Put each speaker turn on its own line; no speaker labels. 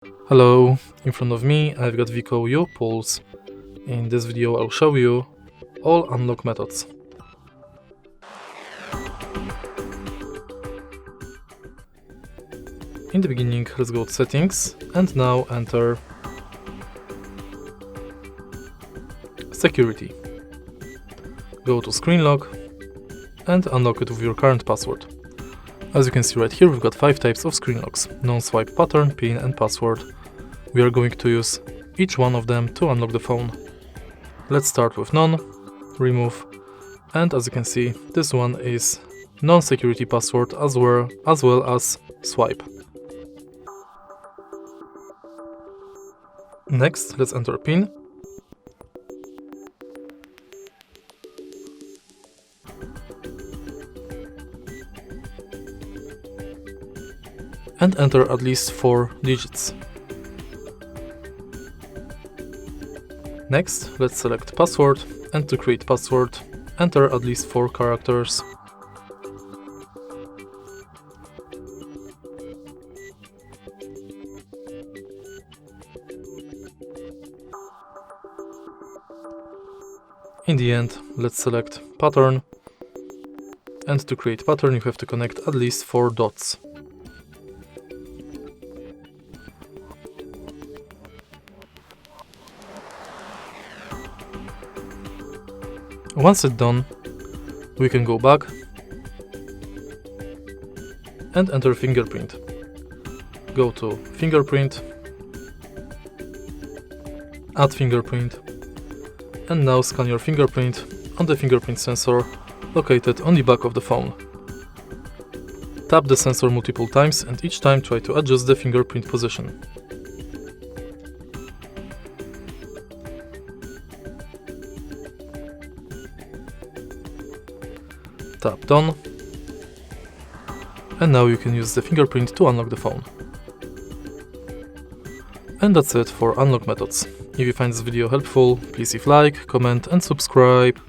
Hello, in front of me I've got WIKO U Pulse. In this video I'll show you all unlock methods. In the beginning, let's go to settings and now enter security. Go to screen lock and unlock it with your current password. As you can see right here, we've got 5 types of screen locks: non-swipe, pattern, PIN and password. We are going to use each one of them to unlock the phone. Let's start with none, remove, and as you can see, this one is non-security password as well as swipe. Next, let's enter PIN. And enter at least 4 digits. Next, let's select password, and to create password, enter at least 4 characters. In the end, let's select pattern, and to create pattern you have to connect at least 4 dots. Once it's done, we can go back and enter fingerprint. Go to fingerprint, add fingerprint, and now scan your fingerprint on the fingerprint sensor located on the back of the phone. Tap the sensor multiple times and each time try to adjust the fingerprint position. Tap done, and now you can use the fingerprint to unlock the phone. And that's it for unlock methods. If you find this video helpful, please leave like, comment and subscribe.